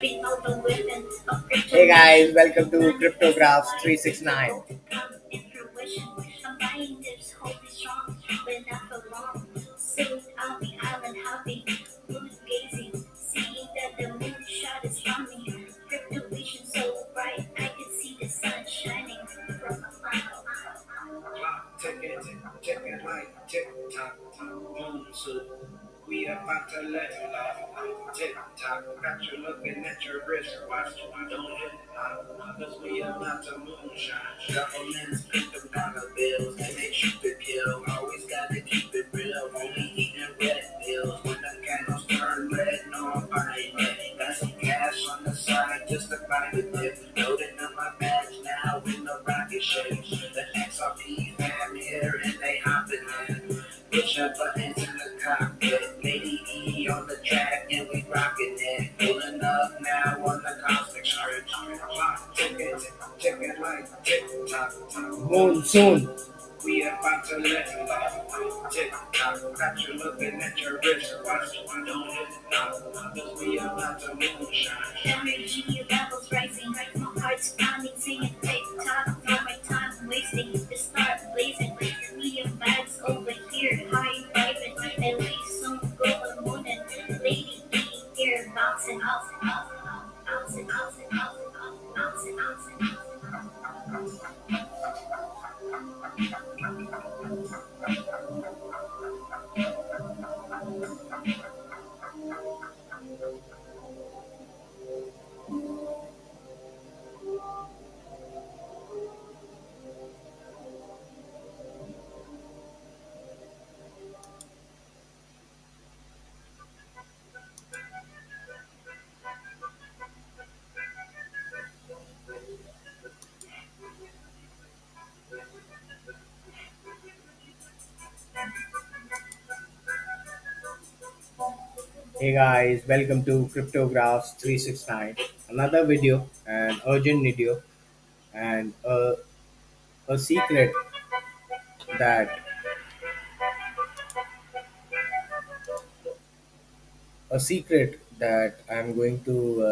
Hey guys, welcome to Cryptographs 369. Check it, check it like tick tock, boom, so we about to let it off. Tick tock, got you looking at your wristwatch. Don't hit cause we about to moonshine. Governments pick them dollar bills and they shoot to kill. Always gotta keep it real, only eating red pills. When the candles turn red, no, I'm buying it. Got some cash on the side just to buy the dip. Loading up my bags now in the rocket ship. The XRP fam here and they hopping in. Push up buttons in the cockpit. Lady E on the track and we rocking it. Pulling up now on the cosmic stretch. Clock ticking like tick tock. Monsoon. We about to let it off. Tick tock, got you looking at your wrist watch. Don't hit knock, cause we about to moonshine. Energy levels rising, my heart's pounding, singing tick tock. No my time wasting, to start blazing. Me and bags over here, high fiving, and we soon go the moon and lady E here bouncing, bouncing, bouncing, bouncing, bouncing, bouncing, bouncing, bouncing. Hey guys, welcome to Cryptographs 369. Another video, an urgent video, and a secret that I'm going to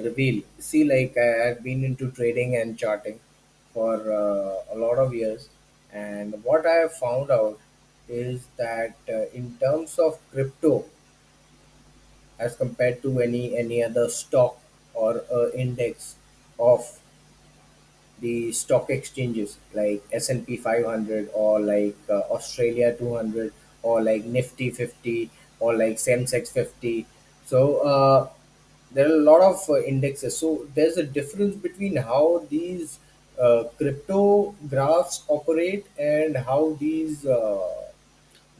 reveal. See, like I've been into trading and charting for a lot of years, and what I have found out is that in terms of crypto, as compared to any other stock or index of the stock exchanges like S&P 500 or like Australia 200 or like Nifty 50 or like Sensex 50. So there are a lot of indexes. So there's a difference between how these crypto graphs operate and how these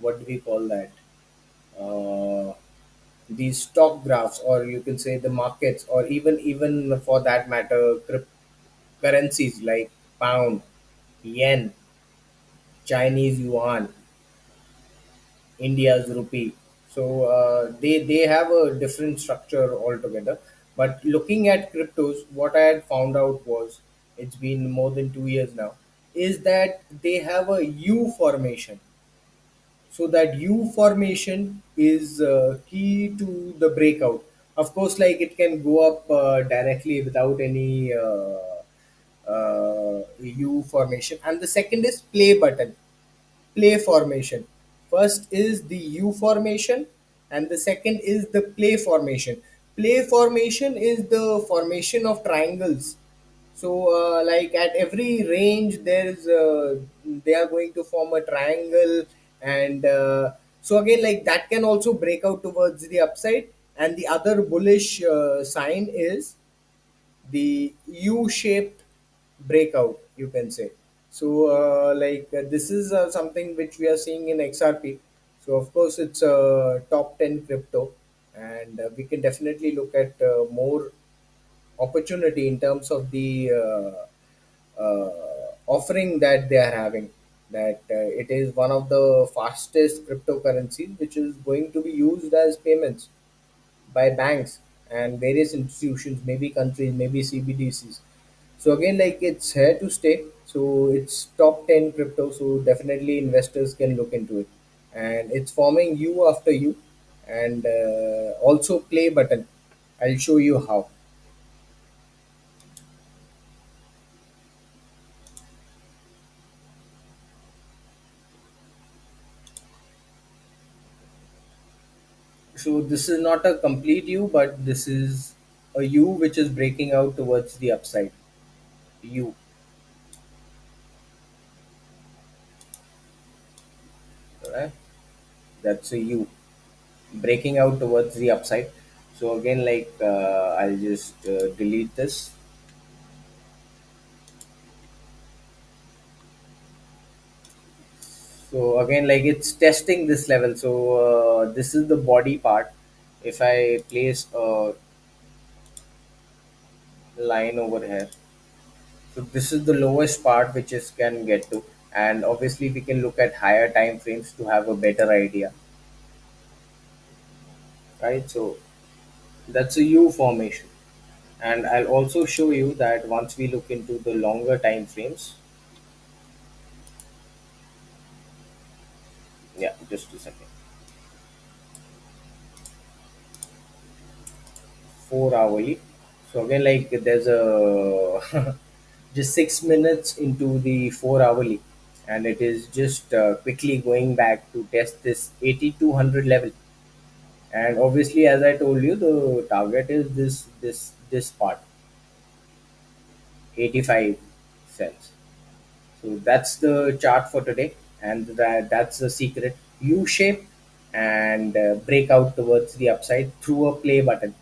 what do we call that? Uh, these stock graphs, or you can say the markets, or even for that matter currencies like pound, yen, Chinese yuan, India's rupee. So they have a different structure altogether. But looking at cryptos, what I had found out was, it's been more than 2 years now, is that they have a U formation. So that U formation is key to the breakout. Of course, like it can go up directly without any U formation. And the second is play button, play formation. First is the U formation, and the second is the play formation. Play formation is the formation of triangles. So, like at every range, they are going to form a triangle, and so again, like that can also break out towards the upside. And the other bullish sign is the U-shaped breakout, you can say. So, this is something which we are seeing in XRP. So, of course, it's a top 10 crypto, and we can definitely look at more opportunity in terms of the offering that they are having. That it is one of the fastest cryptocurrencies which is going to be used as payments by banks and various institutions, maybe countries, maybe CBDCs. So again, like it's here to stay. So it's top 10 crypto. So definitely investors can look into it. And it's forming U after U, and also play button. I'll show you how. So this is not a complete U, but this is a U which is breaking out towards the upside. U, right? That's a U breaking out towards the upside. So again, like I'll just delete this. So again, like it's testing this level. So this is the body part. If I place a line over here, so this is the lowest part which is can get to, and obviously we can look at higher time frames to have a better idea, right? So that's a U formation, and I'll also show you that once we look into the longer time frames. Yeah, just a second. 4 hourly. So again, like there's a just 6 minutes into the 4 hourly, and it is just quickly going back to test this 8200 level. And obviously, as I told you, the target is this part, 85 cents. So that's the chart for today, and that's the secret U shape and break out towards the upside through a play button.